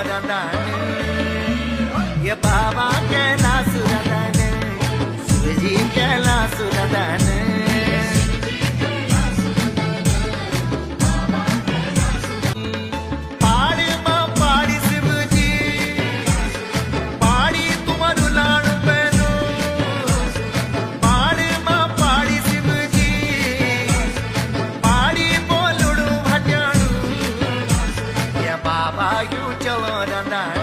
रंदान ये बाबा कैलाश रंदान शिव जी कैलाश रंदान बाबा यू चलो रंदान